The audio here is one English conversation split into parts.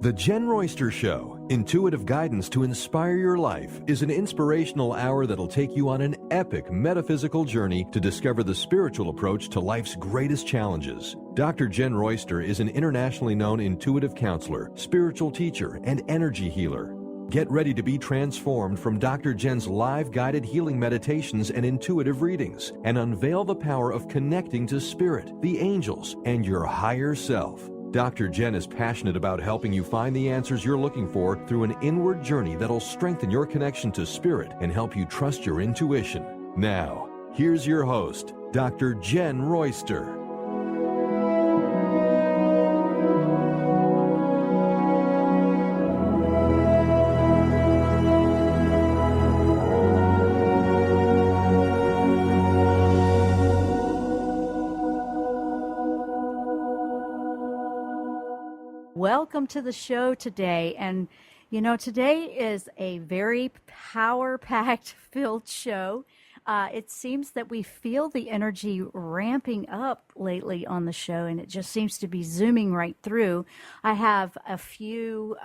The Jenn Royster Show, intuitive guidance to inspire your life, is an inspirational hour that'll take you on an epic metaphysical journey to discover the spiritual approach to life's greatest challenges. Dr. Jenn Royster is an internationally known intuitive counselor, spiritual teacher, and energy healer. Get ready to be transformed from Dr. Jenn's live guided healing meditations and intuitive readings, and unveil the power of connecting to spirit, the angels, and your higher self. Dr. Jenn is passionate about helping you find the answers you're looking for through an inward journey that'll strengthen your connection to spirit and help you trust your intuition. Now, here's your host, Dr. Jenn Royster. Welcome to the show today. And, today is a very power-packed filled show. It seems that we feel the energy ramping up lately on the show, and it just seems to be zooming right through. I have a few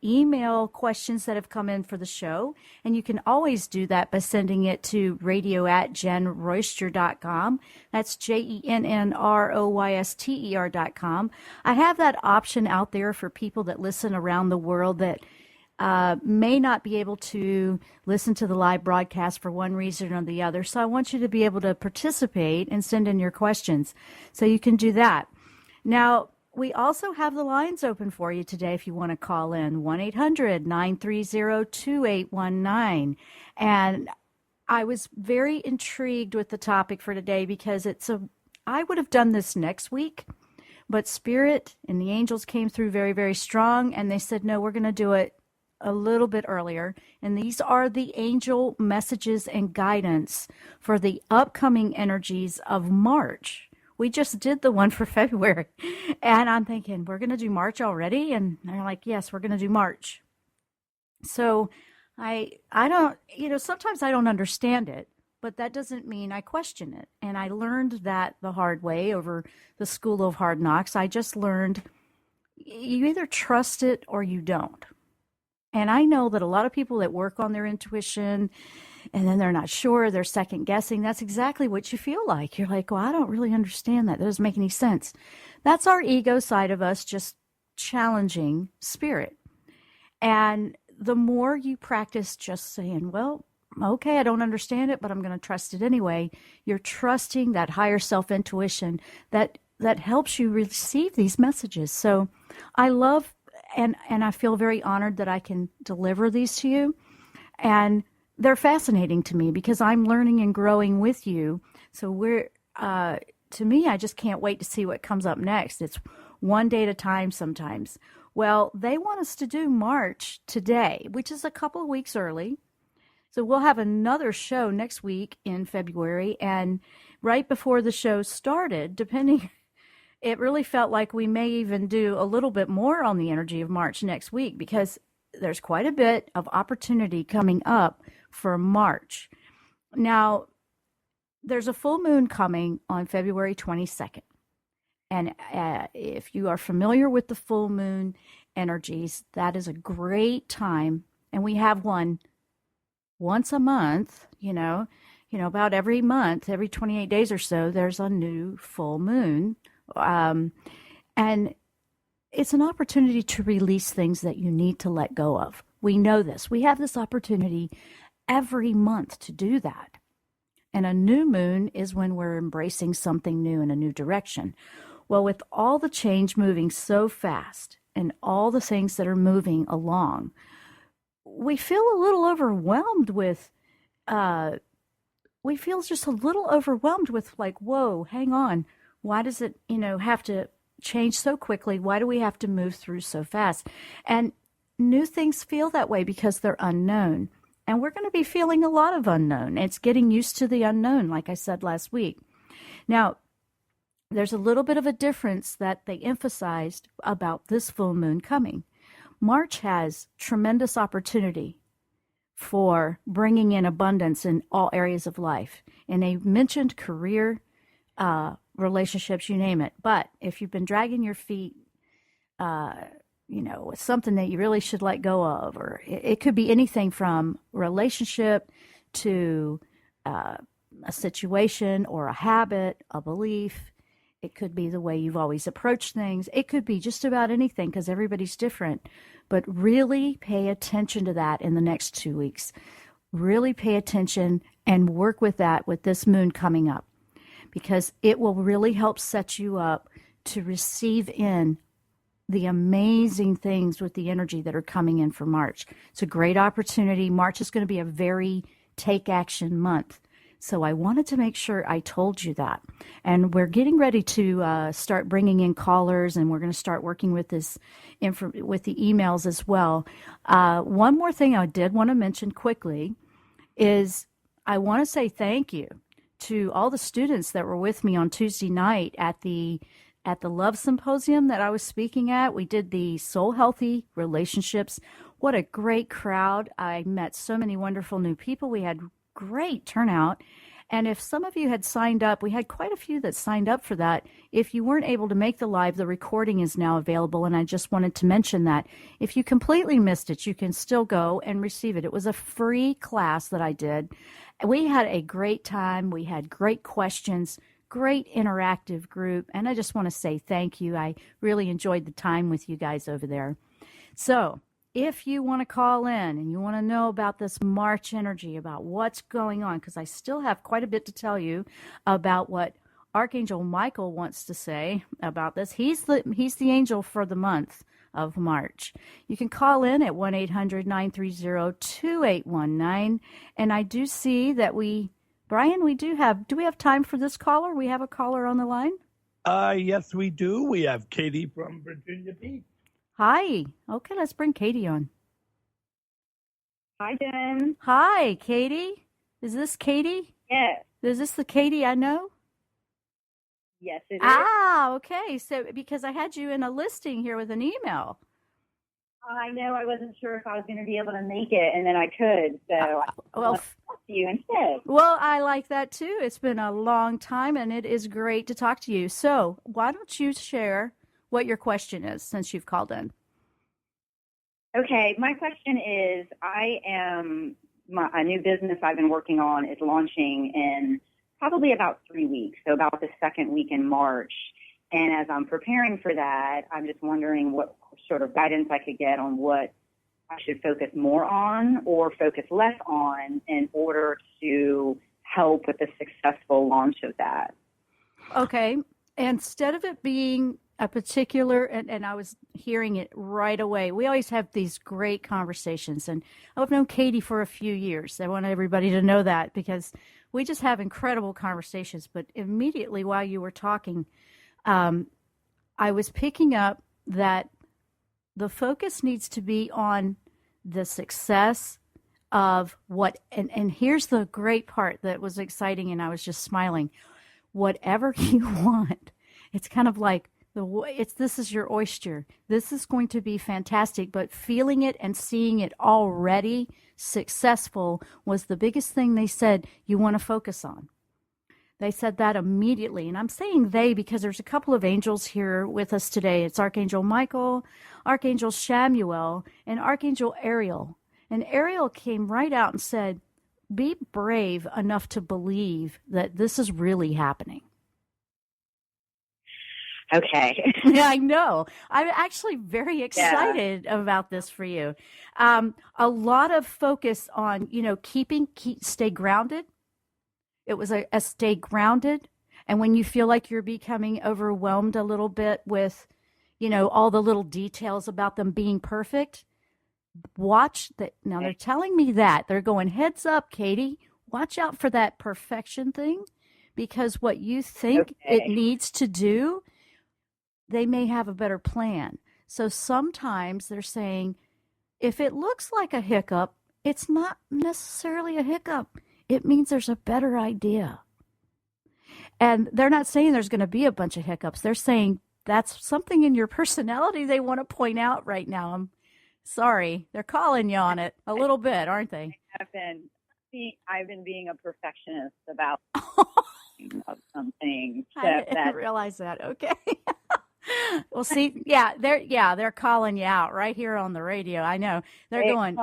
email questions that have come in for the show, and you can always do that by sending it to radio@jennroyster.com. That's JENNROYSTER.com. I have that option out there for people that listen around the world that may not be able to listen to the live broadcast for one reason or the other. So I want you to be able to participate and send in your questions. So you can do that. Now, we also have the lines open for you today if you want to call in, 1-800-930-2819. And I was very intrigued with the topic for today because I would have done this next week, but Spirit and the angels came through very, very strong, and they said, no, we're going to do it a little bit earlier. And these are the angel messages and guidance for the upcoming energies of March. We just did the one for February, and I'm thinking, we're going to do March already? And they're like, yes, we're going to do March. So I don't, sometimes I don't understand it, but that doesn't mean I question it. And I learned that the hard way over the School of Hard Knocks. I just learned you either trust it or you don't. And I know that a lot of people that work on their intuition and then they're not sure, they're second guessing. That's exactly what you feel like. You're like, well, I don't really understand that. That doesn't make any sense. That's our ego side of us just challenging spirit. And the more you practice just saying, well, okay, I don't understand it, but I'm going to trust it anyway. You're trusting that higher self intuition that helps you receive these messages. So I love and I feel very honored that I can deliver these to you. And they're fascinating to me because I'm learning and growing with you. So to me, I just can't wait to see what comes up next. It's one day at a time sometimes. Well, they want us to do March today, which is a couple of weeks early. So we'll have another show next week in February. And right before the show started, it really felt like we may even do a little bit more on the energy of March next week because there's quite a bit of opportunity coming up for March. Now, there's a full moon coming on February 22nd. And if you are familiar with the full moon energies, that is a great time. And we have one once a month, about every month, every 28 days or so, there's a new full moon. And it's an opportunity to release things that you need to let go of. We know this. We have this opportunity every month to do that. And a new moon is when we're embracing something new in a new direction. Well, with all the change moving so fast and all the things that are moving along, we feel a little overwhelmed with, like, whoa, hang on. Why does it, have to change so quickly? Why do we have to move through so fast? And new things feel that way because they're unknown. And we're going to be feeling a lot of unknown. It's getting used to the unknown, like I said last week. Now, there's a little bit of a difference that they emphasized about this full moon coming. March has tremendous opportunity for bringing in abundance in all areas of life. And they mentioned career, relationships, you name it. But if you've been dragging your feet something that you really should let go of, or it could be anything from relationship to a situation or a habit, a belief. It could be the way you've always approached things. It could be just about anything because everybody's different. But really pay attention to that in the next 2 weeks. Really pay attention and work with that with this moon coming up, because it will really help set you up to receive in the amazing things with the energy that are coming in for March. It's a great opportunity. March is going to be a very take action month. So I wanted to make sure I told you that. And we're getting ready to start bringing in callers, and we're going to start working with this with the emails as well. One more thing I did want to mention quickly is I want to say thank you to all the students that were with me on Tuesday night at the Love Symposium that I was speaking at. We did the Soul Healthy Relationships. What a great crowd. I met so many wonderful new people. We had great turnout. And if some of you had signed up, we had quite a few that signed up for that. If you weren't able to make the live, the recording is now available. And I just wanted to mention that. If you completely missed it, you can still go and receive it. It was a free class that I did. We had a great time. We had great questions, great interactive group. And I just want to say thank you. I really enjoyed the time with you guys over there. So if you want to call in and you want to know about this March energy, about what's going on, because I still have quite a bit to tell you about what Archangel Michael wants to say about this. He's the angel for the month of March. You can call in at 1-800-930-2819. And I do see that Brian, do we have time for this caller? We have a caller on the line? Yes, we do. We have Katie from Virginia Beach. Hi. Okay, let's bring Katie on. Hi, Jenn. Hi, Katie. Is this Katie? Yes. Is this the Katie I know? Yes, it is. Ah, okay. So because I had you in a listing here with an email. I know. I wasn't sure if I was going to be able to make it, and then I could. So I'll talk to you instead. Well, I like that too. It's been a long time, and it is great to talk to you. So why don't you share what your question is since you've called in? Okay. My question is, a new business I've been working on is launching in probably about 3 weeks, so about the second week in March. And as I'm preparing for that, I'm just wondering what sort of guidance I could get on what I should focus more on or focus less on in order to help with the successful launch of that. Okay. Instead of it being a particular, and I was hearing it right away. We always have these great conversations, and I've known Katie for a few years. I want everybody to know that because we just have incredible conversations. But immediately while you were talking, I was picking up that the focus needs to be on the success of what, and here's the great part that was exciting, and I was just smiling. Whatever you want, it's kind of like, this is your oyster. This is going to be fantastic, but feeling it and seeing it already successful was the biggest thing they said you want to focus on. They said that immediately. And I'm saying they because there's a couple of angels here with us today. It's Archangel Michael, Archangel Shamuel, and Archangel Ariel. And Ariel came right out and said, be brave enough to believe that this is really happening. Okay. Yeah, I know. I'm actually very excited about this for you. A lot of focus on, stay grounded. It was a stay grounded. And when you feel like you're becoming overwhelmed a little bit with, all the little details about them being perfect, watch that. Now they're telling me that. They're going, heads up, Katie, watch out for that perfection thing, because what you think it needs to do, they may have a better plan. So sometimes they're saying, if it looks like a hiccup, it's not necessarily a hiccup. It means there's a better idea. And they're not saying there's going to be a bunch of hiccups. They're saying that's something in your personality they want to point out right now. I'm sorry. They're calling you on it a little bit, aren't they? I've been being a perfectionist about some things. I didn't realize that. Okay. Well, see, they're calling you out right here on the radio. I know. They're going,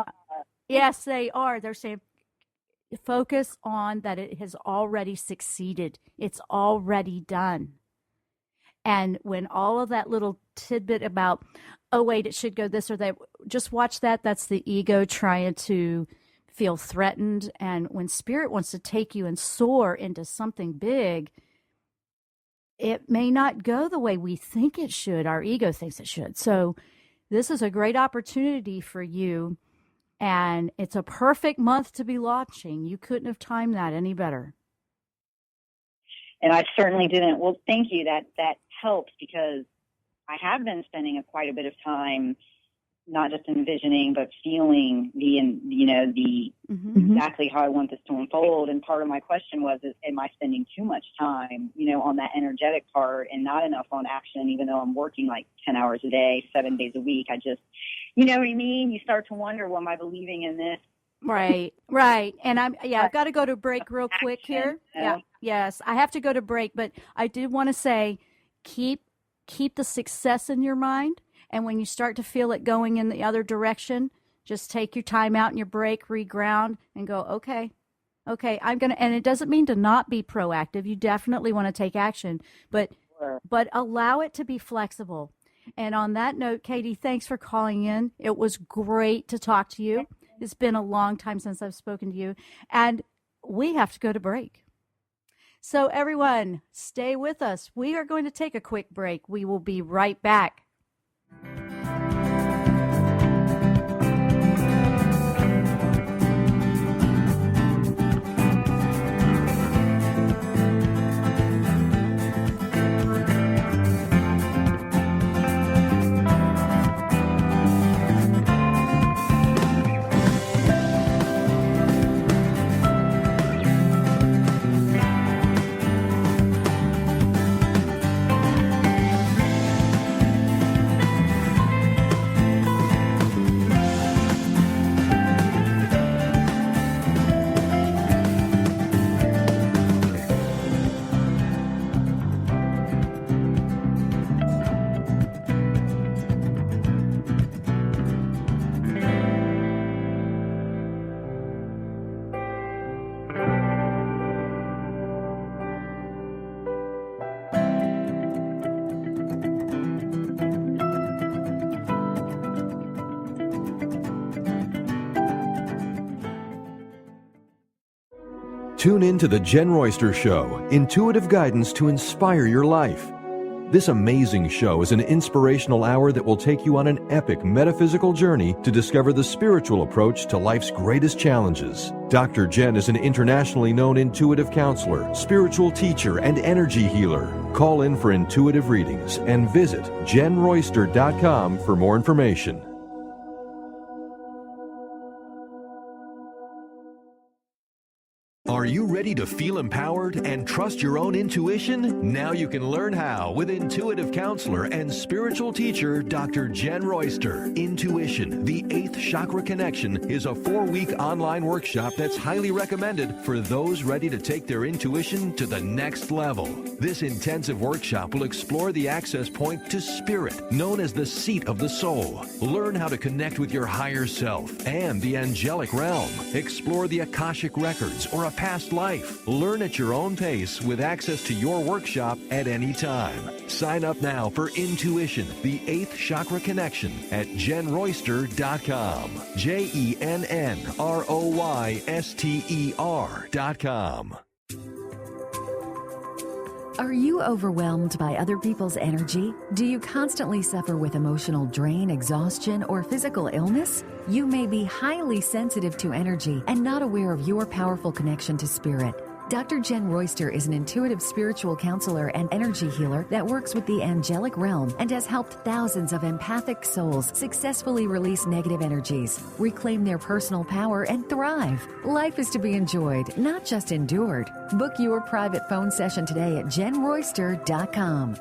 yes, they are. They're saying, focus on that it has already succeeded. It's already done. And when all of that little tidbit about, oh, wait, it should go this or that, just watch that. That's the ego trying to feel threatened. And when spirit wants to take you and soar into something big, it may not go the way we think it should. Our ego thinks it should. So this is a great opportunity for you. And it's a perfect month to be launching. You couldn't have timed that any better. And I certainly didn't. Well, thank you. That helps, because I have been spending quite a bit of time not just envisioning, but feeling exactly how I want this to unfold. And part of my question was, am I spending too much time, on that energetic part and not enough on action, even though I'm working like 10 hours a day, 7 days a week? I just, you know what I mean? You start to wonder, well, am I believing in this? Right. And I've got to go to break real quick here. Yeah. Yes, I have to go to break, but I did want to say, keep the success in your mind. And when you start to feel it going in the other direction, just take your time out and your break, reground, and go, okay, I'm going to, and it doesn't mean to not be proactive. You definitely want to take action, but allow it to be flexible. And on that note, Katie, thanks for calling in. It was great to talk to you. It's been a long time since I've spoken to you, and we have to go to break. So everyone, stay with us. We are going to take a quick break. We will be right back. Tune in to the Jenn Royster Show, intuitive guidance to inspire your life. This amazing show is an inspirational hour that will take you on an epic metaphysical journey to discover the spiritual approach to life's greatest challenges. Dr. Jenn is an internationally known intuitive counselor, spiritual teacher, and energy healer. Call in for intuitive readings and visit JennRoyster.com for more information. Are you ready to feel empowered and trust your own intuition? Now you can learn how with intuitive counselor and spiritual teacher Dr. Jenn Royster. Intuition, the 8th Chakra Connection, is a 4-week online workshop that's highly recommended for those ready to take their intuition to the next level. This intensive workshop will explore the access point to spirit, known as the seat of the soul. Learn how to connect with your higher self and the angelic realm. Explore the Akashic records or a past life. Learn at your own pace with access to your workshop at any time. Sign up now for Intuition, the 8th Chakra Connection at JennRoyster.com. JennRoyster.com. Are you overwhelmed by other people's energy? Do you constantly suffer with emotional drain, exhaustion, or physical illness? You may be highly sensitive to energy and not aware of your powerful connection to spirit. Dr. Jenn Royster is an intuitive spiritual counselor and energy healer that works with the angelic realm and has helped thousands of empathic souls successfully release negative energies, reclaim their personal power, and thrive. Life is to be enjoyed, not just endured. Book your private phone session today at JennRoyster.com.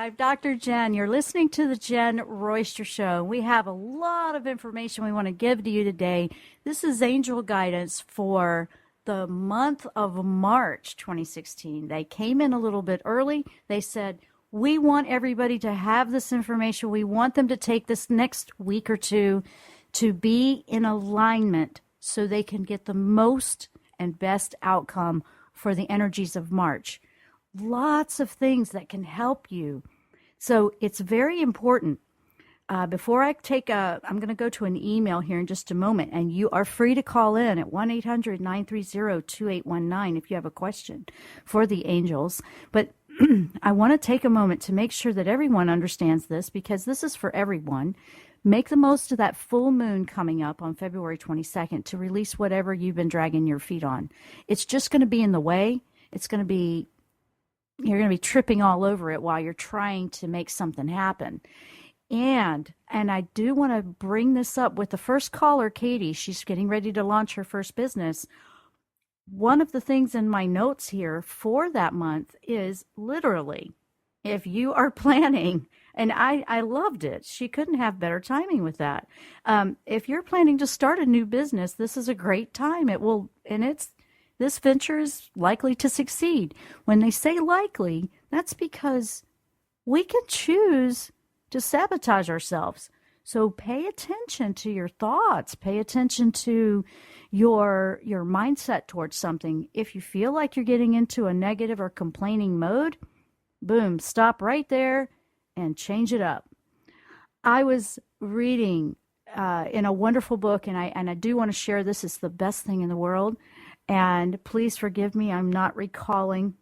I'm Dr. Jenn. You're listening to the Jenn Royster Show. We have a lot of information we want to give to you today. This is angel guidance for the month of March 2016. They came in a little bit early. They said, we want everybody to have this information. We want them to take this next week or two to be in alignment so they can get the most and best outcome for the energies of March. Lots of things that can help you. So it's very important. Before I I'm going to go to an email here in just a moment, and you are free to call in at 1-800-930-2819 if you have a question for the angels. But I want to take a moment to make sure that everyone understands this, because this is for everyone. Make the most of that full moon coming up on February 22nd to release whatever you've been dragging your feet on. It's just going to be in the way. You're going to be tripping all over it while you're trying to make something happen. And I do want to bring this up with the first caller, Katie. She's getting ready to launch her first business. One of the things in my notes here for that month is literally, if you are planning, and I loved it. She couldn't have better timing with that. If you're planning to start a new business, this is a great time. This venture is likely to succeed. When they say likely, that's because we can choose to sabotage ourselves. So pay attention to your thoughts. Pay attention to your mindset towards something. If you feel like you're getting into a negative or complaining mode, boom, stop right there and change it up. I was reading in a wonderful book, and I do want to share this. It's the best thing in the world. And please forgive me, I'm not recalling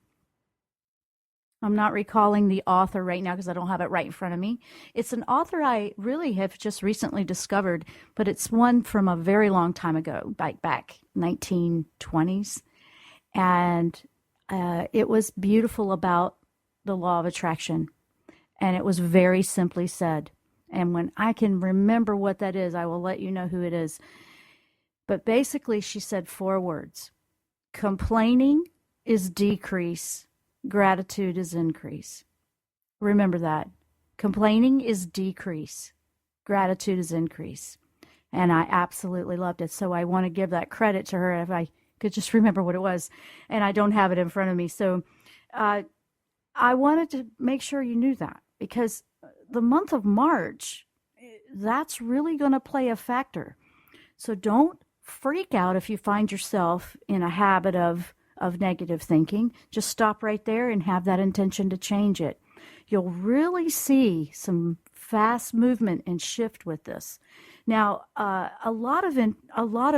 the author right now because I don't have it right in front of me. It's an author I really have just recently discovered, but it's one from a very long time ago, back 1920s. And it was beautiful about the law of attraction. And it was very simply said. And when I can remember what that is, I will let you know who it is. But basically, she said 4 words. Complaining is decrease. Gratitude is increase. Remember that. Complaining is decrease. Gratitude is increase. And I absolutely loved it. So I want to give that credit to her if I could just remember what it was. And I don't have it in front of me. So I wanted to make sure you knew that, because the month of March, that's really going to play a factor. So don't freak out if you find yourself in a habit of negative thinking. Just stop right there and have that intention to change it. You'll really see some fast movement and shift with this. Now, a lot of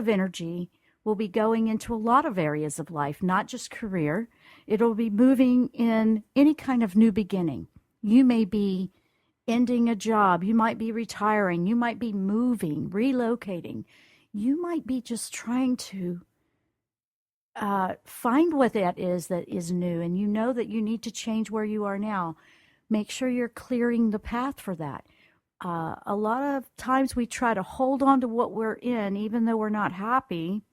energy will be going into a lot of areas of life, not just career. It'll be moving in any kind of new beginning. You may be ending a job. You might be retiring. You might be moving, relocating. You might be just trying to find what that is new, and you know that you need to change where you are now. Make sure you're clearing the path for that. A lot of times we try to hold on to what we're in, even though we're not happy,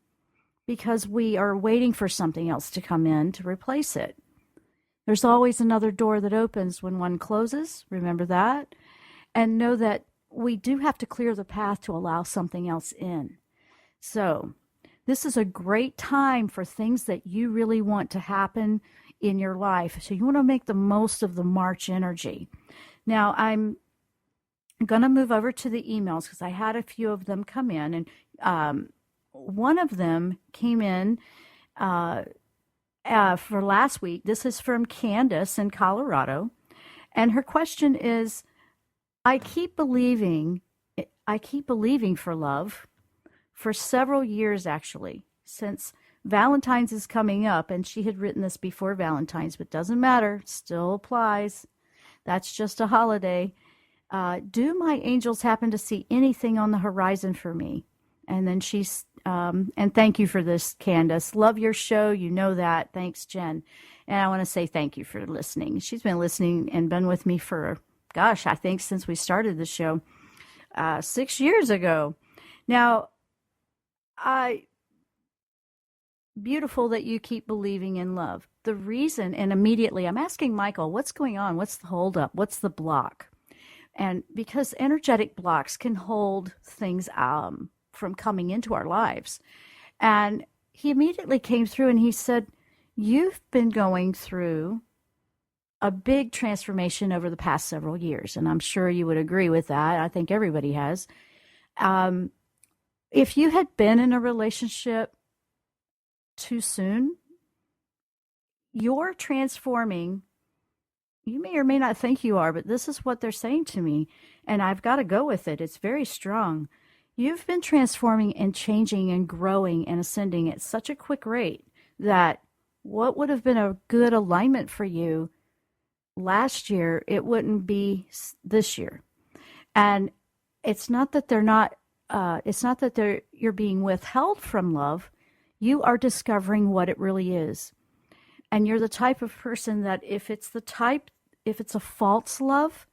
because we are waiting for something else to come in to replace it. There's always another door that opens when one closes. Remember that. And know that we do have to clear the path to allow something else in. So this is a great time for things that you really want to happen in your life. So you want to make the most of the March energy. Now, I'm going to move over to the emails because I had a few of them come in. And one of them came in for last week. This is from Candace in Colorado. And her question is, I keep believing for love for several years, actually, since Valentine's is coming up, and she had written this before Valentine's, but doesn't matter, still applies. That's just a holiday. Do my angels happen to see anything on the horizon for me? And then she's, and thank you for this, Candace. Love your show. You know that. Thanks, Jenn. And I want to say thank you for listening. She's been listening and been with me for, gosh, I think since we started the show 6 years ago. Now, beautiful that you keep believing in love. The reason, and immediately I'm asking Michael, what's going on? What's the holdup? What's the block? And because energetic blocks can hold things from coming into our lives. And he immediately came through and he said, you've been going through a big transformation over the past several years. And I'm sure you would agree with that. I think everybody has. If you had been in a relationship too soon, you're transforming. You may or may not think you are, but this is what they're saying to me. And I've got to go with it. It's very strong. You've been transforming and changing and growing and ascending at such a quick rate that what would have been a good alignment for you last year, it wouldn't be this year. And it's not that you're being withheld from love. You are discovering what it really is. And you're the type of person that if it's a false love,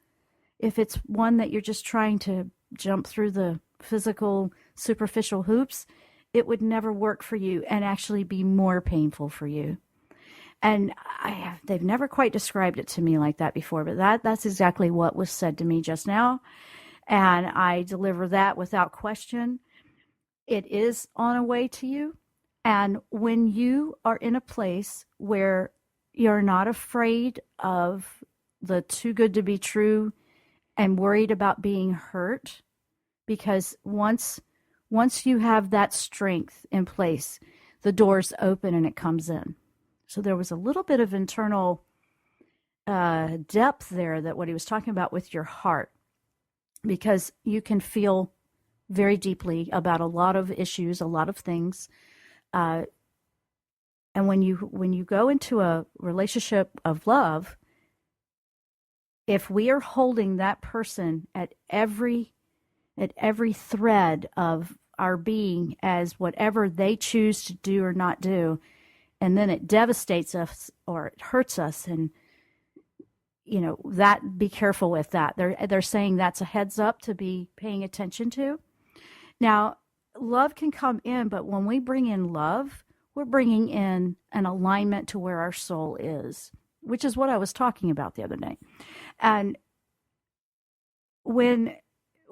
if it's one that you're just trying to jump through the physical, superficial hoops, it would never work for you and actually be more painful for you. And they've never quite described it to me like that before, but that's exactly what was said to me just now. And I deliver that without question. It is on a way to you. And when you are in a place where you're not afraid of the too good to be true and worried about being hurt, because once you have that strength in place, the doors open and it comes in. So there was a little bit of internal depth there, that what he was talking about with your heart, because you can feel very deeply about a lot of issues, a lot of things. And when you go into a relationship of love, if we are holding that person at every thread of our being as whatever they choose to do or not do, and then it devastates us or it hurts us, and that, be careful with that. They're saying that's a heads up to be paying attention to. Now, love can come in, but when we bring in love, we're bringing in an alignment to where our soul is, which is what I was talking about the other day. And when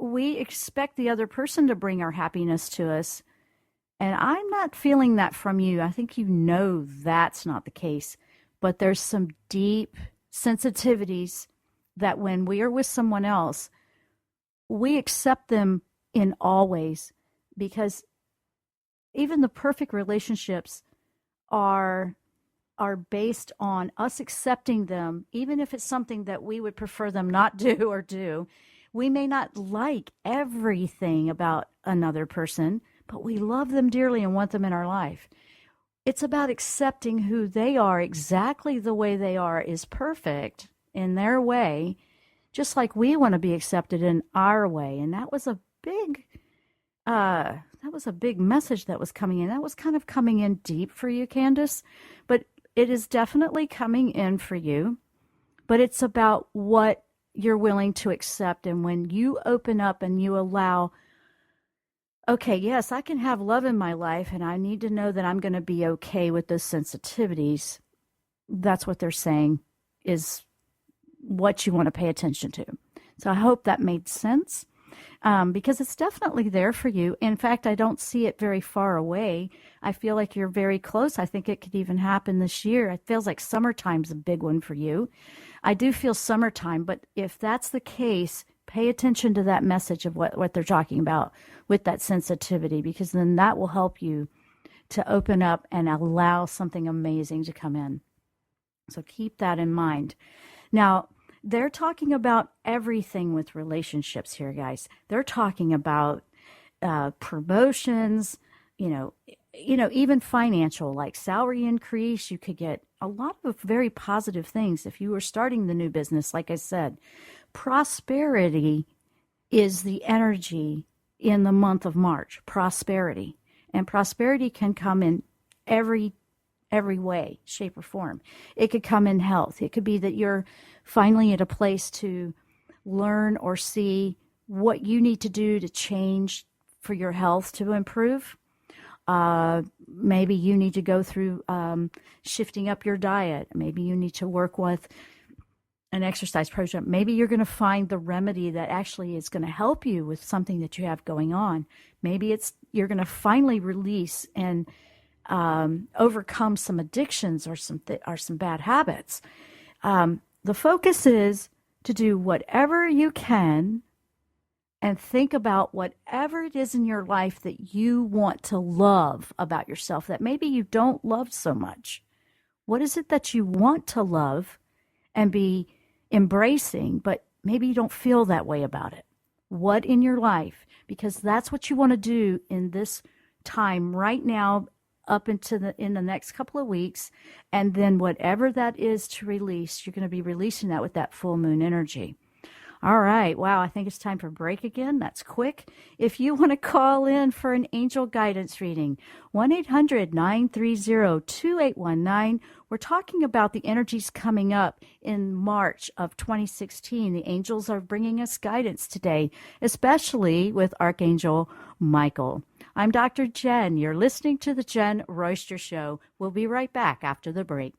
we expect the other person to bring our happiness to us, and I'm not feeling that from you, I think that's not the case, but there's some deep sensitivities that when we are with someone else, we accept them in all ways, because even the perfect relationships are based on us accepting them, even if it's something that we would prefer them not do or do. We may not like everything about another person, but we love them dearly and want them in our life. It's about accepting who they are. Exactly the way they are is perfect in their way, just like we want to be accepted in our way. And that was a big message that was coming in. That was kind of coming in deep for you, Candace, but it is definitely coming in for you. But it's about what you're willing to accept. And when you open up and you allow, okay, yes, I can have love in my life, and I need to know that I'm going to be okay with those sensitivities. That's what they're saying is what you want to pay attention to. So I hope that made sense, because it's definitely there for you. In fact, I don't see it very far away. I feel like you're very close. I think it could even happen this year. It feels like summertime's a big one for you. I do feel summertime, but if that's the case, pay attention to that message of what they're talking about with that sensitivity, because then that will help you to open up and allow something amazing to come in. So keep that in mind. Now, they're talking about everything with relationships here, guys. They're talking about promotions, even financial, like salary increase. You could get a lot of very positive things if you were starting the new business. Like I said, prosperity is the energy in the month of March. Prosperity. And prosperity can come in every way, shape, or form. It could come in health. It could be that you're finally at a place to learn or see what you need to do to change for your health to improve. maybe you need to go through shifting up your diet. Maybe you need to work with an exercise program. Maybe you're going to find the remedy that actually is going to help you with something that you have going on. Maybe you're going to finally release and overcome some addictions or some bad habits. The focus is to do whatever you can and think about whatever it is in your life that you want to love about yourself that maybe you don't love so much. What is it that you want to love and be embracing, but maybe you don't feel that way about it? What in your life? Because that's what you want to do in this time right now, up into in the next couple of weeks, and then whatever that is to release, you're going to be releasing that with that full moon energy. All right. Wow. I think it's time for break again. That's quick. If you want to call in for an angel guidance reading, 1-800-930-2819. We're talking about the energies coming up in March of 2016. The angels are bringing us guidance today, especially with Archangel Michael. I'm Dr. Jenn. You're listening to The Jenn Royster Show. We'll be right back after the break.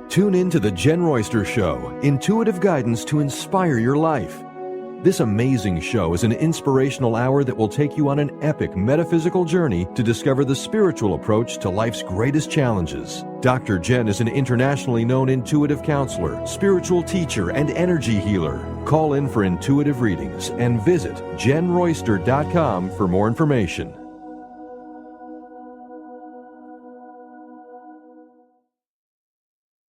Tune in to The Jenn Royster Show, intuitive guidance to inspire your life. This amazing show is an inspirational hour that will take you on an epic metaphysical journey to discover the spiritual approach to life's greatest challenges. Dr. Jenn is an internationally known intuitive counselor, spiritual teacher, and energy healer. Call in for intuitive readings and visit JennRoyster.com for more information.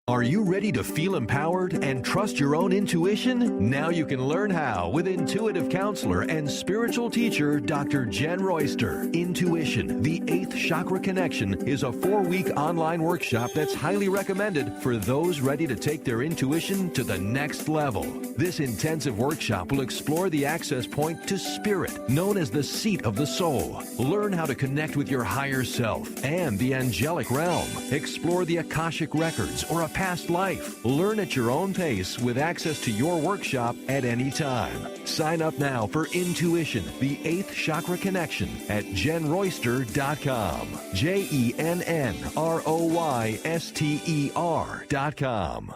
Are you ready to feel empowered and trust your own intuition? Now you can learn how with intuitive counselor and spiritual teacher Dr. Jenn Royster. Intuition, the 8th Chakra Connection, is a 4-week online workshop that's highly recommended for those ready to take their intuition to the next level. This intensive workshop will explore the access point to spirit, known as the seat of the soul. Learn how to connect with your higher self and the angelic realm. Explore the Akashic records or a past life. Learn at your own pace with access to your workshop at any time. Sign up now for Intuition, the 8th Chakra Connection at JennRoyster.com. JennRoyster.com.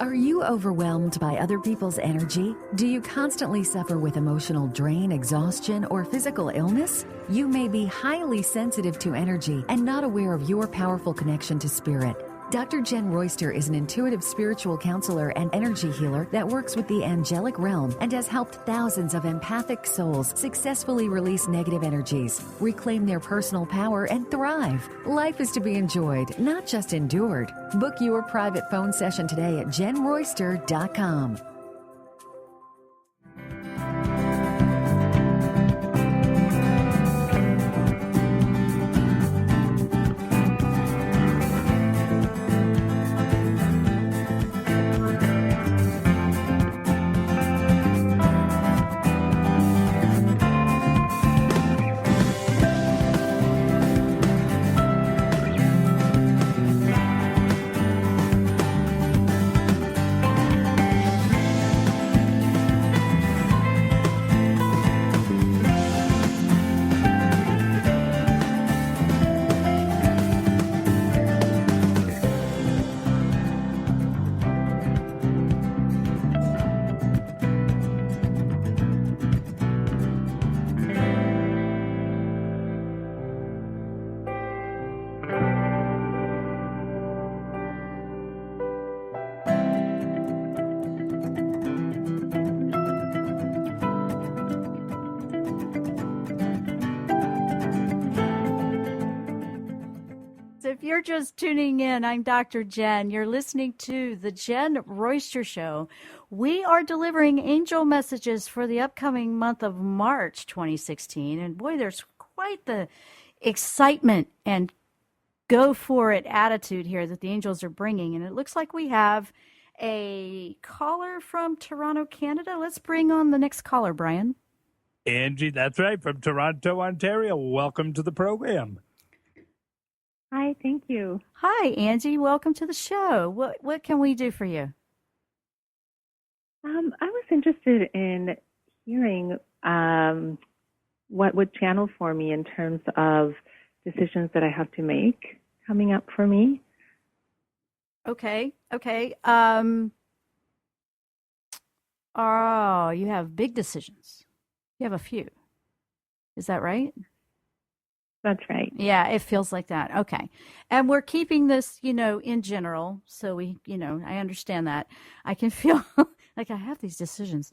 Are you overwhelmed by other people's energy? Do you constantly suffer with emotional drain, exhaustion, or physical illness? You may be highly sensitive to energy and not aware of your powerful connection to spirit. Dr. Jenn Royster is an intuitive spiritual counselor and energy healer that works with the angelic realm and has helped thousands of empathic souls successfully release negative energies, reclaim their personal power, and thrive. Life is to be enjoyed, not just endured. Book your private phone session today at JennRoyster.com. you're just tuning in, I'm Dr. Jenn. You're listening to the Jenn Royster Show. We are delivering angel messages for the upcoming month of March 2016. And boy, there's quite the excitement and go for it attitude here that the angels are bringing. And it looks like we have a caller from Toronto, Canada. Let's bring on the next caller, Brian. Angie, that's right, from Toronto, Ontario. Welcome to the program. Hi, thank you. Hi, Angie. Welcome to the show. What can we do for you? I was interested in hearing what would channel for me in terms of decisions that I have to make coming up for me. Okay. Oh, you have big decisions. You have a few. Is that right? That's right. Yeah, it feels like that. Okay. And we're keeping this, in general. So we, I understand that. I can feel like I have these decisions.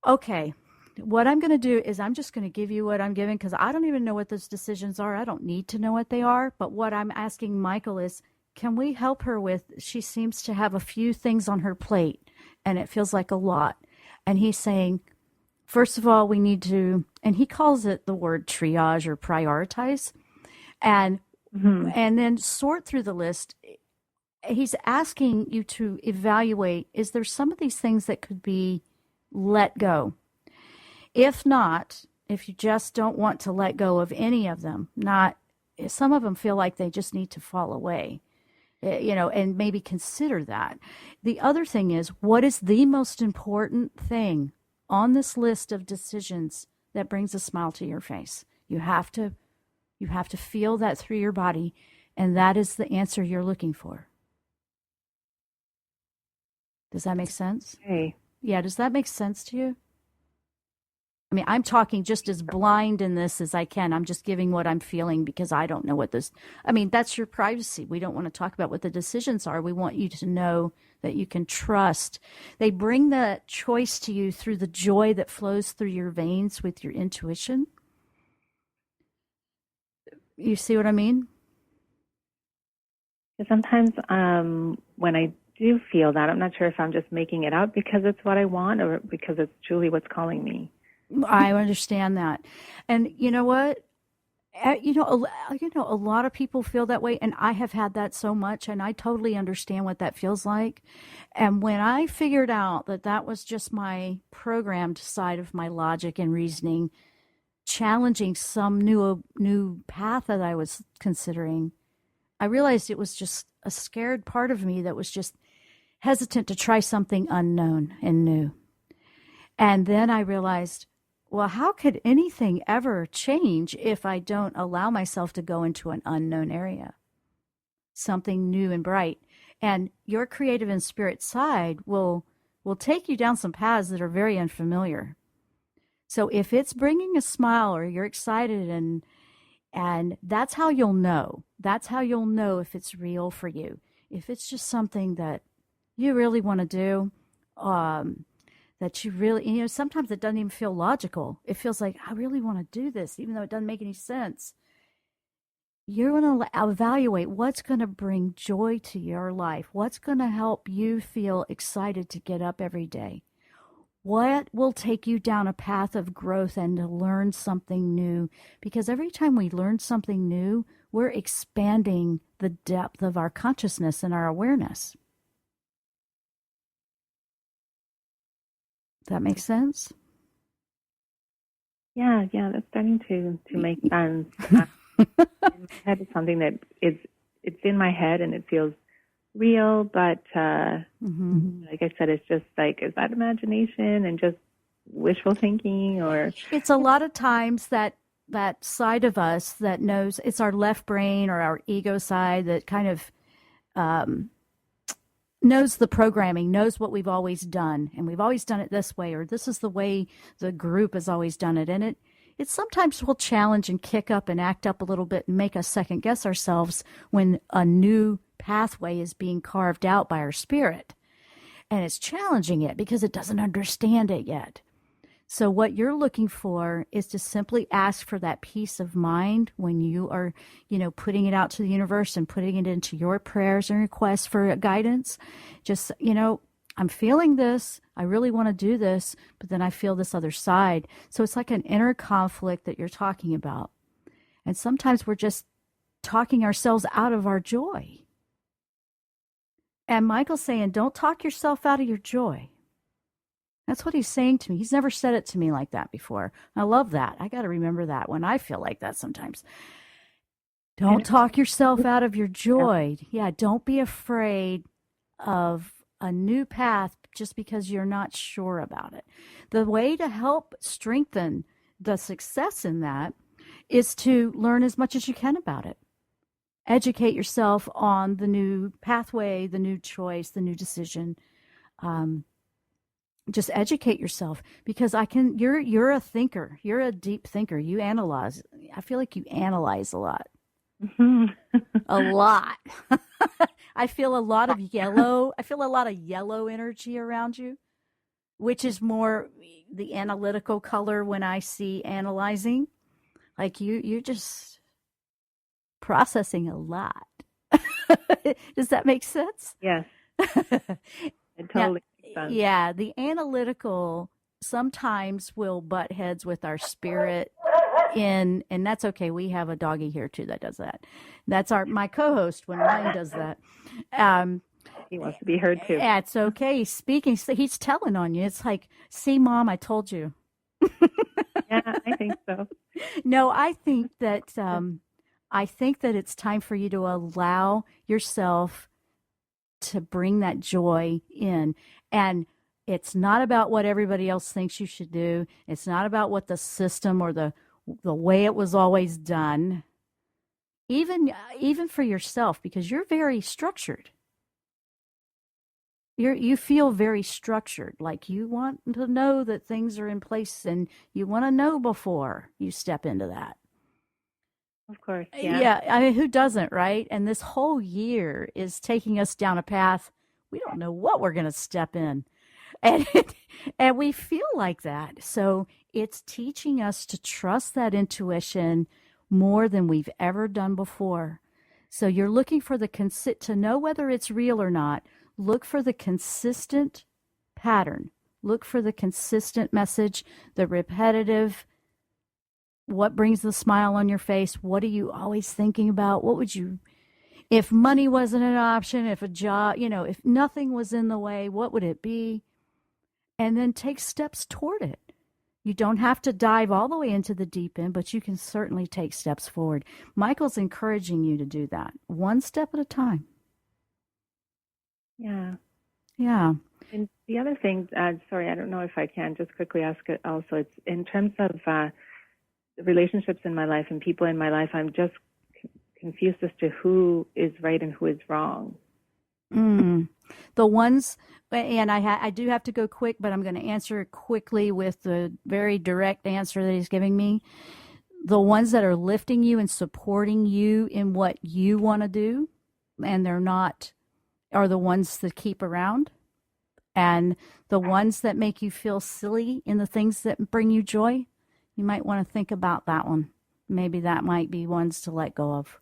Okay. What I'm going to do is I'm just going to give you what I'm giving because I don't even know what those decisions are. I don't need to know what they are. But what I'm asking Michael is, can we help her with, she seems to have a few things on her plate and it feels like a lot. And he's saying, first of all, we need to, and he calls it the word triage or prioritize, and then sort through the list. He's asking you to evaluate, is there some of these things that could be let go? If not, if you just don't want to let go of any of them, some of them feel like they just need to fall away, and maybe consider that. The other thing is, what is the most important thing on this list of decisions that brings a smile to your face? You have to feel that through your body, and that is the answer you're looking for. Does that make sense? Okay. Yeah, does that make sense to you? I mean, I'm talking just as blind in this as I can. I'm just giving what I'm feeling because I don't know what that's your privacy. We don't want to talk about what the decisions are. We want you to know that you can trust. They bring the choice to you through the joy that flows through your veins with your intuition. You see what I mean? Sometimes when I do feel that, I'm not sure if I'm just making it up because it's what I want or because it's truly what's calling me. I understand that. And you know what? A lot of people feel that way, and I have had that so much, and I totally understand what that feels like. And when I figured out that that was just my programmed side of my logic and reasoning, challenging some new path that I was considering, I realized it was just a scared part of me that was just hesitant to try something unknown and new. And then I realized, well, how could anything ever change if I don't allow myself to go into an unknown area? Something new and bright. And your creative and spirit side will take you down some paths that are very unfamiliar. So if it's bringing a smile or you're excited and that's how you'll know. That's how you'll know if it's real for you. If it's just something that you really want to do, that you really, sometimes it doesn't even feel logical. It feels like, I really want to do this, even though it doesn't make any sense. You're going to evaluate what's going to bring joy to your life. What's going to help you feel excited to get up every day? What will take you down a path of growth and to learn something new? Because every time we learn something new, we're expanding the depth of our consciousness and our awareness. That makes sense? Yeah, that's starting to make sense. In my head, it's something that it's in my head and it feels real, but like I said, it's just like, is that imagination and just wishful thinking? Or it's a lot of times that side of us that knows, it's our left brain or our ego side that kind of knows the programming, knows what we've always done, and we've always done it this way, or this is the way the group has always done it. And it sometimes will challenge and kick up and act up a little bit and make us second guess ourselves when a new pathway is being carved out by our spirit. And it's challenging it because it doesn't understand it yet. So what you're looking for is to simply ask for that peace of mind when you are, putting it out to the universe and putting it into your prayers and requests for guidance. Just, I'm feeling this. I really want to do this, but then I feel this other side. So it's like an inner conflict that you're talking about. And sometimes we're just talking ourselves out of our joy. And Michael's saying, don't talk yourself out of your joy. That's what he's saying to me. He's never said it to me like that before. I love that. I got to remember that when I feel like that sometimes. Don't talk yourself out of your joy. Yeah, don't be afraid of a new path just because you're not sure about it. The way to help strengthen the success in that is to learn as much as you can about it. Educate yourself on the new pathway, the new choice, the new decision. Just educate yourself, because you're a thinker. You're a deep thinker. You analyze. I feel like you analyze a lot. A lot. I feel a lot of yellow. I feel a lot of yellow energy around you, which is more the analytical color when I see analyzing. Like you're just processing a lot. Does that make sense? Yes. It totally makes sense. Yeah, the analytical sometimes will butt heads with our spirit and that's okay. We have a doggy here too that does that. That's my co-host when mine does that. He wants to be heard too. Yeah, it's okay. He's speaking. So he's telling on you. It's like, see, Mom, I told you. Yeah, I think so. No, I think that it's time for you to allow yourself to bring that joy in. And it's not about what everybody else thinks you should do. It's not about what the system or the way it was always done. Even for yourself, because you're very structured. You feel very structured, like you want to know that things are in place and you want to know before you step into that. Of course, yeah. Yeah, I mean, who doesn't, right? And this whole year is taking us down a path. We don't know what we're going to step in. And we feel like that. So it's teaching us to trust that intuition more than we've ever done before. So you're looking for to know whether it's real or not. Look for the consistent pattern. Look for the consistent message, the repetitive. What brings the smile on your face? What are you always thinking about? If money wasn't an option, if a job, if nothing was in the way, what would it be? And then take steps toward it. You don't have to dive all the way into the deep end, but you can certainly take steps forward. Michael's encouraging you to do that, one step at a time. Yeah. Yeah. And the other thing, sorry, I don't know if I can just quickly ask it also. It's in terms of relationships in my life and people in my life, I'm just confused as to who is right and who is wrong. The ones, and I do have to go quick, but I'm going to answer quickly with the very direct answer that he's giving me. The ones that are lifting you and supporting you in what you want to do, and they're not, are the ones that keep around. And the ones that make you feel silly in the things that bring you joy, you might want to think about that one. Maybe that might be ones to let go of.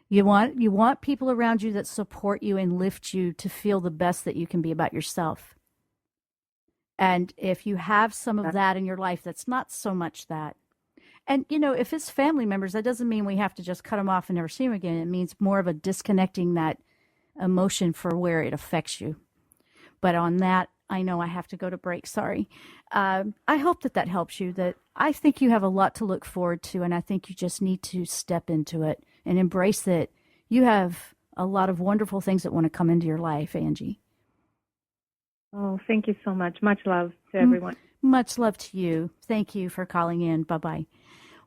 You want people around you that support you and lift you to feel the best that you can be about yourself. And if you have some of that in your life, that's not so much that. And, if it's family members, that doesn't mean we have to just cut them off and never see them again. It means more of a disconnecting that emotion for where it affects you. But on that, I know I have to go to break. Sorry. I hope that helps you. That I think you have a lot to look forward to, and I think you just need to step into it and embrace that you have a lot of wonderful things that want to come into your life, Angie. Oh, thank you so much. Much love to everyone. Much love to you. Thank you for calling in. Bye-bye.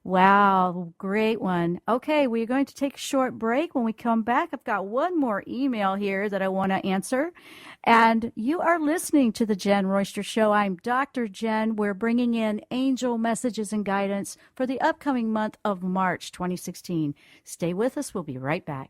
Wow, great one. Okay, we're going to take a short break. When we come back, I've got one more email here that I want to answer. And you are listening to the Jenn Royster Show. I'm Dr. Jenn. We're bringing in angel messages and guidance for the upcoming month of March 2016. Stay with us. We'll be right back.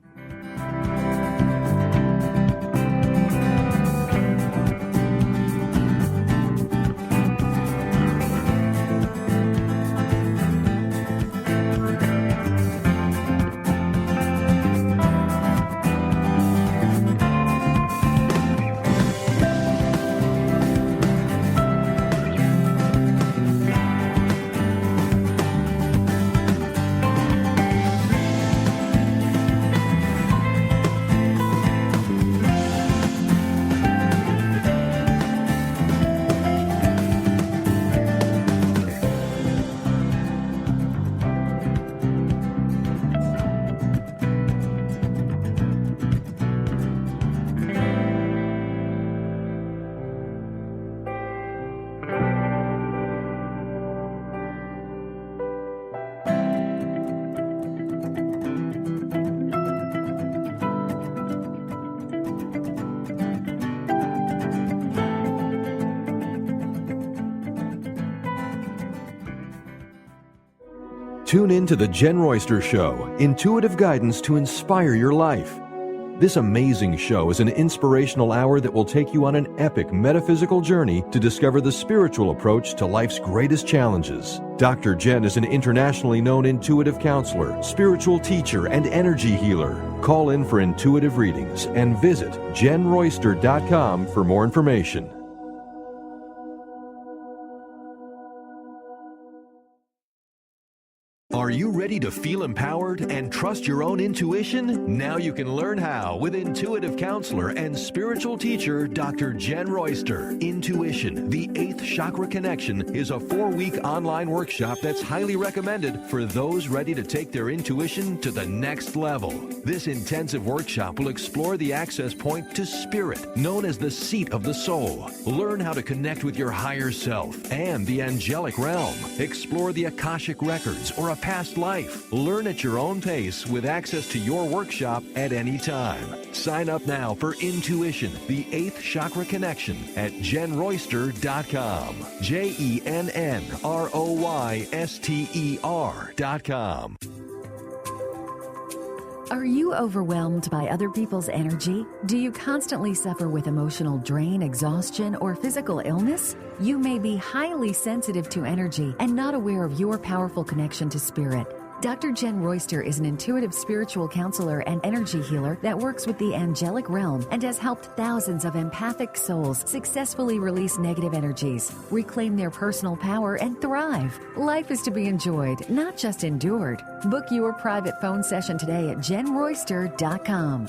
Tune in to The Jenn Royster Show, intuitive guidance to inspire your life. This amazing show is an inspirational hour that will take you on an epic metaphysical journey to discover the spiritual approach to life's greatest challenges. Dr. Jenn is an internationally known intuitive counselor, spiritual teacher, and energy healer. Call in for intuitive readings and visit JennRoyster.com for more information. Are you ready to feel empowered and trust your own intuition? Now you can learn how with intuitive counselor and spiritual teacher Dr. Jenn Royster. Intuition, the 8th Chakra Connection, is a 4-week online workshop that's highly recommended for those ready to take their intuition to the next level. This intensive workshop will explore the access point to spirit, known as the seat of the soul. Learn how to connect with your higher self and the angelic realm. Explore the Akashic records or a past life. Learn at your own pace with access to your workshop at any time. Sign up now for Intuition, the 8th Chakra Connection at JennRoyster.com. JennRoyster.com. Are you overwhelmed by other people's energy? Do you constantly suffer with emotional drain, exhaustion, or physical illness? You may be highly sensitive to energy and not aware of your powerful connection to spirit. Dr. Jenn Royster is an intuitive spiritual counselor and energy healer that works with the angelic realm and has helped thousands of empathic souls successfully release negative energies, reclaim their personal power, and thrive. Life is to be enjoyed, not just endured. Book your private phone session today at JennRoyster.com.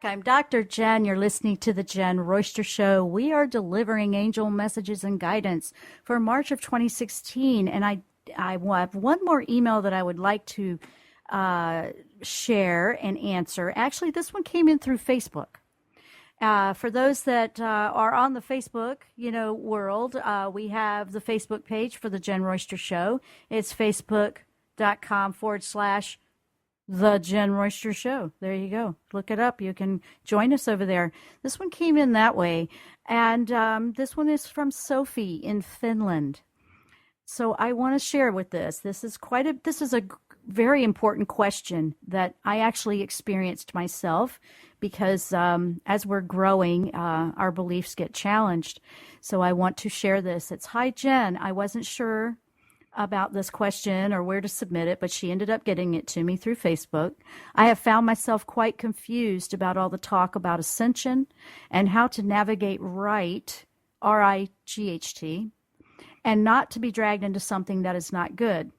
I'm Dr. Jenn. You're listening to The Jenn Royster Show. We are delivering angel messages and guidance for March of 2016. And I have one more email that I would like to share and answer. Actually, this one came in through Facebook. For those that are on the Facebook, world, we have the Facebook page for The Jenn Royster Show. It's facebook.com/The Jenn Royster Show. There you go. Look it up. You can join us over there. This one came in that way. And this one is from Sophie in Finland. So I want to share with this. This is a very important question that I actually experienced myself because as we're growing, our beliefs get challenged. So I want to share this. It's, "Hi, Jenn. I wasn't sure about this question or where to submit it, but she ended up getting it to me through Facebook. I have found myself quite confused about all the talk about ascension and how to navigate right, RIGHT, and not to be dragged into something that is not good.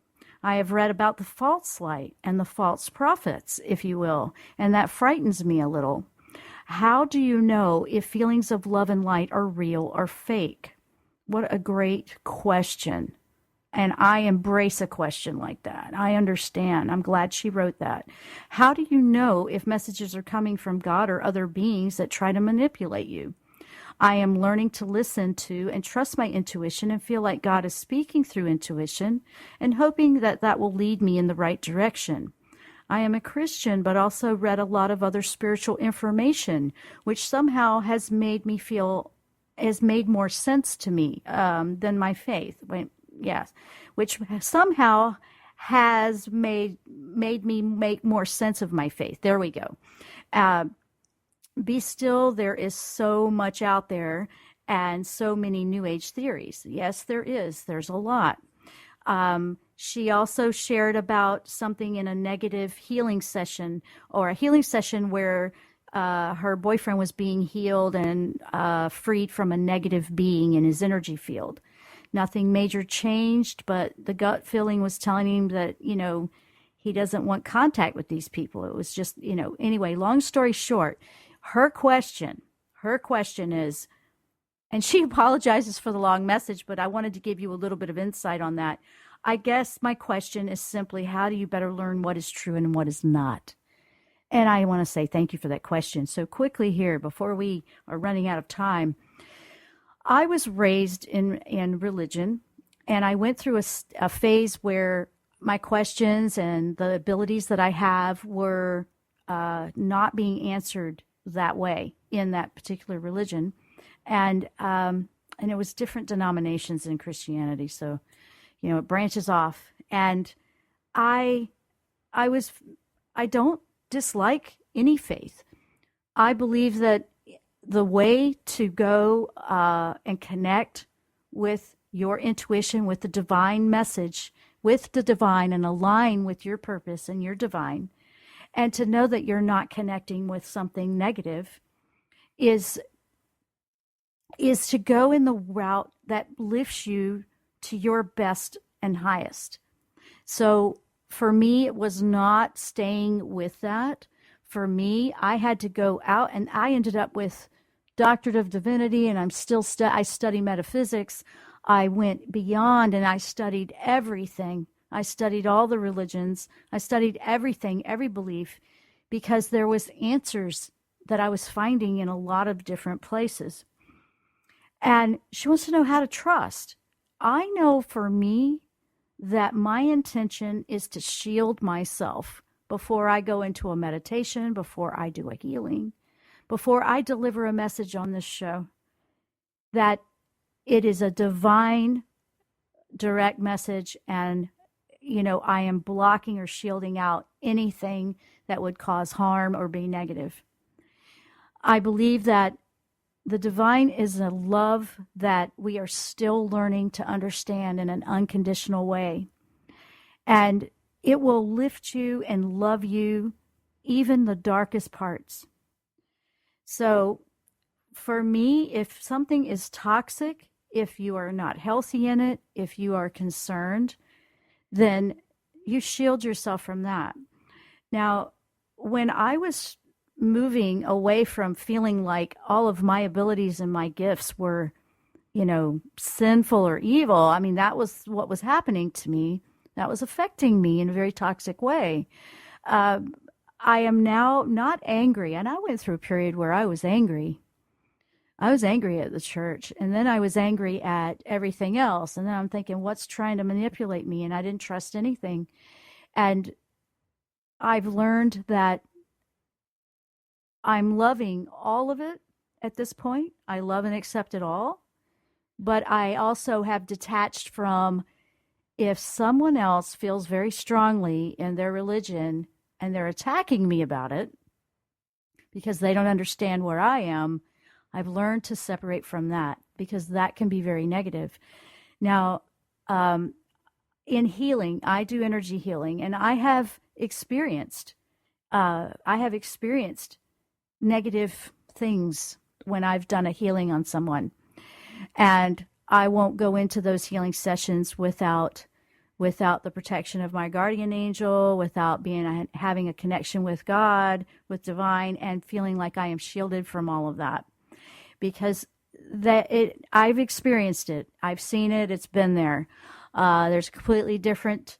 I have read about the false light and the false prophets, if you will, and that frightens me a little. How do you know if feelings of love and light are real or fake?" What a great question. And I embrace a question like that. I understand. I'm glad she wrote that. How do you know if messages are coming from God or other beings that try to manipulate you? I am learning to listen to and trust my intuition and feel like God is speaking through intuition and hoping that that will lead me in the right direction. I am a Christian, but also read a lot of other spiritual information, which somehow has made more sense to me than my faith. Yes, which somehow has made me make more sense of my faith. There we go. Be still, there is so much out there and so many New Age theories. Yes, there is. There's a lot. She also shared about something in a negative healing session, or a healing session where her boyfriend was being healed and freed from a negative being in his energy field. Nothing major changed, but the gut feeling was telling him that, he doesn't want contact with these people. It was just, anyway, long story short, her question is, and she apologizes for the long message, but I wanted to give you a little bit of insight on that. I guess my question is simply, how do you better learn what is true and what is not? And I want to say thank you for that question. So quickly here, before we are running out of time, I was raised in religion, and I went through a phase where my questions and the abilities that I have were not being answered that way in that particular religion. And it was different denominations in Christianity. So, it branches off. And I don't dislike any faith. I believe that the way to go and connect with your intuition, with the divine message, with the divine, and align with your purpose and your divine, and to know that you're not connecting with something negative is to go in the route that lifts you to your best and highest. So for me, it was not staying with that. For me, I had to go out, and I ended up with Doctorate of Divinity, and I'm still I study metaphysics. I went beyond, and I studied everything. I studied all the religions. I studied everything, every belief, because there was answers that I was finding in a lot of different places. And she wants to know how to trust. I know for me that my intention is to shield myself before I go into a meditation, before I do a healing, before I deliver a message on this show, that it is a divine, direct message, and, I am blocking or shielding out anything that would cause harm or be negative. I believe that the divine is a love that we are still learning to understand in an unconditional way. And it will lift you and love you, even the darkest parts. So for me, if something is toxic, if you are not healthy in it, if you are concerned, then you shield yourself from that. Now, when I was moving away from feeling like all of my abilities and my gifts were, sinful or evil, I mean, that was what was happening to me. That was affecting me in a very toxic way. I am now not angry. And I went through a period where I was angry. I was angry at the church, and then I was angry at everything else. And then I'm thinking, what's trying to manipulate me? And I didn't trust anything. And I've learned that I'm loving all of it at this point. I love and accept it all. But I also have detached from, if someone else feels very strongly in their religion and they're attacking me about it because they don't understand where I am, I've learned to separate from that, because that can be very negative. Now, in healing, I do energy healing, and I have experienced negative things when I've done a healing on someone. And I won't go into those healing sessions without the protection of my guardian angel, without having a connection with God, with divine, and feeling like I am shielded from all of that. Because I've experienced it. I've seen it. It's been there. There's a completely different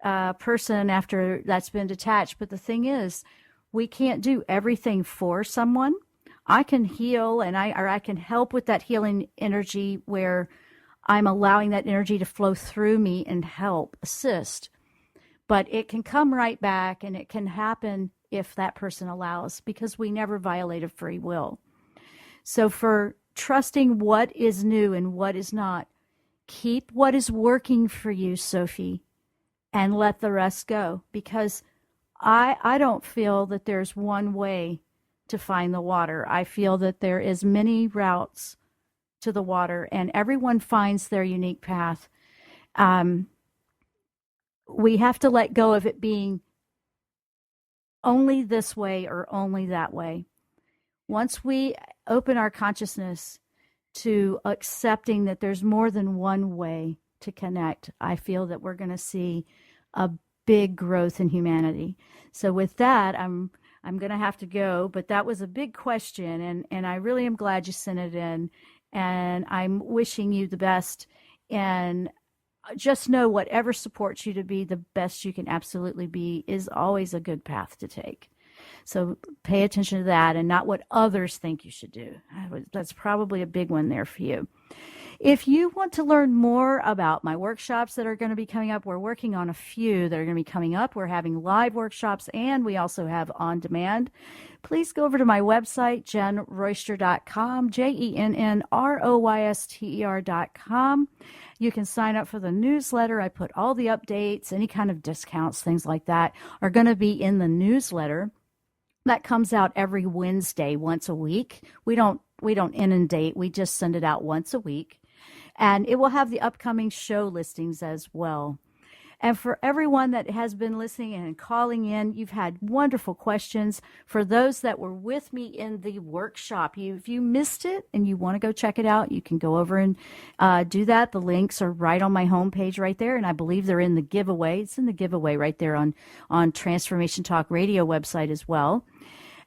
person after that's been detached. But the thing is, we can't do everything for someone. I can heal, and I can help with that healing energy where I'm allowing that energy to flow through me and help, assist. But it can come right back, and it can happen if that person allows, because we never violate a free will. So for trusting what is new and what is not, keep what is working for you, Sophie, and let the rest go. Because I don't feel that there's one way to find the water. I feel that there is many routes to the water, and everyone finds their unique path. we have to let go of it being only this way or only that way. Once we open our consciousness to accepting that there's more than one way to connect, I feel that we're going to see a big growth in humanity. So with that, I'm going to have to go, but that was a big question, and I really am glad you sent it in, and I'm wishing you the best, and just know whatever supports you to be the best you can absolutely be is always a good path to take. So pay attention to that and not what others think you should do. That's probably a big one there for you. If you want to learn more about my workshops that are going to be coming up, we're working on a few that are going to be coming up. We're having live workshops, and we also have on demand. Please go over to my website, jennroyster.com, JENNROYSTER.com. You can sign up for the newsletter. I put all the updates, any kind of discounts, things like that are going to be in the newsletter. That comes out every Wednesday, once a week. We don't inundate. We just send it out once a week. And it will have the upcoming show listings as well. And for everyone that has been listening and calling in, you've had wonderful questions. For those that were with me in the workshop, if you missed it and you want to go check it out, you can go over and do that. The links are right on my homepage right there, and I believe they're in the giveaway. It's in the giveaway right there on Transformation Talk Radio website as well.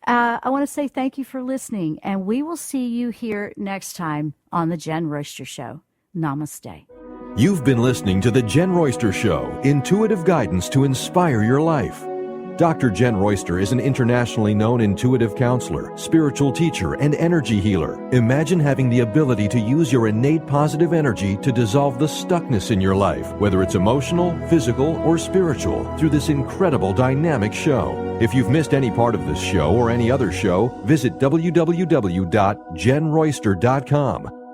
I want to say thank you for listening, and we will see you here next time on The Jenn Royster Show. Namaste. You've been listening to The Jenn Royster Show, intuitive guidance to inspire your life. Dr. Jenn Royster is an internationally known intuitive counselor, spiritual teacher, and energy healer. Imagine having the ability to use your innate positive energy to dissolve the stuckness in your life, whether it's emotional, physical, or spiritual, through this incredible dynamic show. If you've missed any part of this show or any other show, visit www.jennroyster.com.